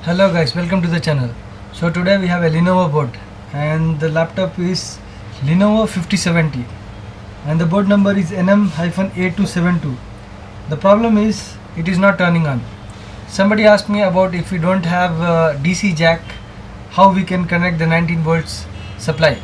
Hello guys, welcome to the channel. So today we have a Lenovo board and the laptop is Lenovo 5070 and the board number is NM-A272. The problem is it is not turning on. Somebody asked me about if we don't have a DC jack, how we can connect the 19 volts supply.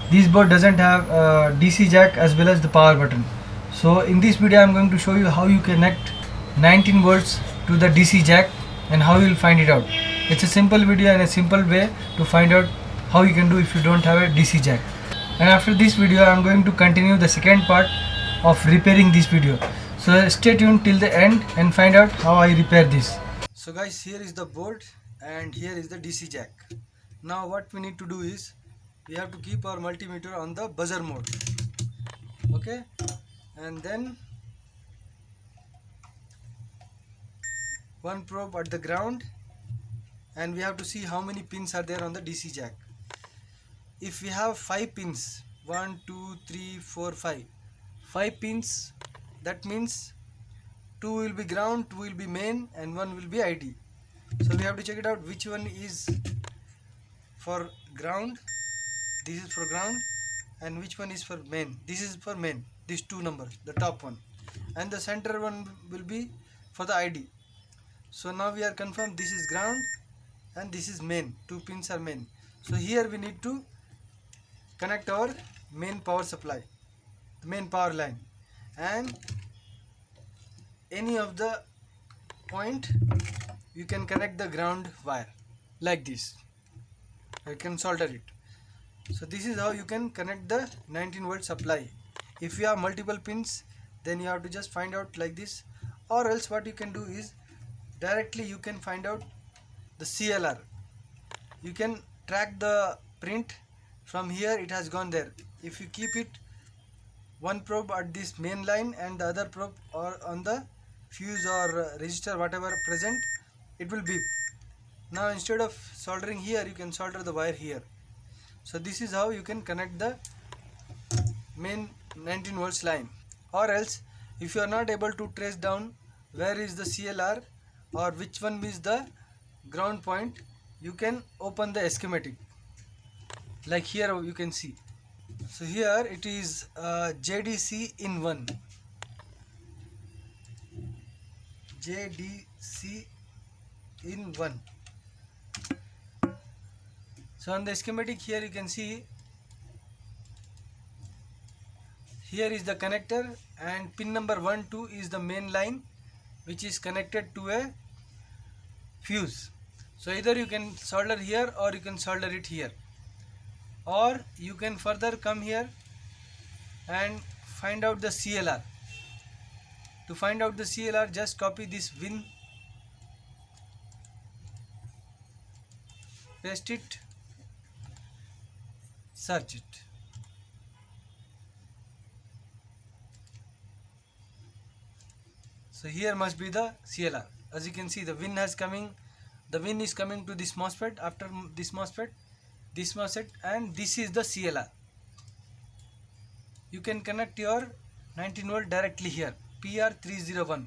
This board doesn't have a DC jack as well as the power button. So in this video I am going to show you how you connect 19 volts to the DC jack and how you will find it out. It's a simple video and a simple way to find out how you can do if you don't have a DC jack. And after this video I am going to continue the second part of repairing this video. So stay tuned till the end and find out how I repair this. So guys, here is the board and here is the DC jack. Now what we need to do is we have to keep our multimeter on the buzzer mode. Okay, and then one probe at the ground, and we have to see how many pins are there on the DC jack. If we have 5 pins, 1 2 3 4 5 pins, that means 2 will be ground, 2 will be main and 1 will be ID. So we have to check it out which one is for ground. This is for ground, and which one is for main. This is for main, these two numbers, the top one, and the center one will be for the ID. So now we are confirmed this is ground and this is main, 2 pins are main. So here we need to connect our main power supply, the main power line, and any of the point you can connect the ground wire like this. You can solder it. So this is how you can connect the 19 volt supply. If you have multiple pins, then you have to just find out like this, or else what you can do is directly you can find out the CLR. You can track the print from here, it has gone there. If you keep it one probe at this main line and the other probe or on the fuse or resistor, whatever present, it will beep. Now instead of soldering here, you can solder the wire here. So this is how you can connect the main 19 volts line. Or else if you are not able to trace down where is the CLR or which one is the ground point, you can open the schematic like here you can see. So here it is JDC in 1, JDC in 1. So on the schematic here you can see here is the connector, and pin number 1 2 is the main line which is connected to a fuse. So either you can solder here or you can solder it here, or you can further come here and find out the CLR. To find out the CLR, just copy this win, paste it, search it. So here must be the CLR. As you can see, the win is coming to this MOSFET, after this MOSFET, and this is the CLR. You can connect your 19 volt directly here, PR301,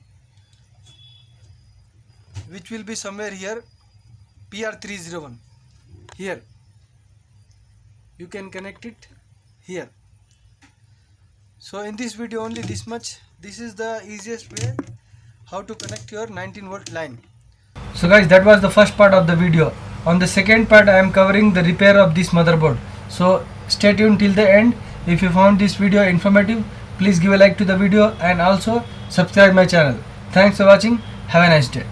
which will be somewhere here, PR301 here. You can connect it here. So in this video only this much. This is the easiest way how to connect your 19 volt line. So guys, that was the first part of the video. On the second part I am covering the repair of this motherboard. So stay tuned till the end. If you found this video informative, please give a like to the video and also subscribe my channel. Thanks for watching. Have a nice day.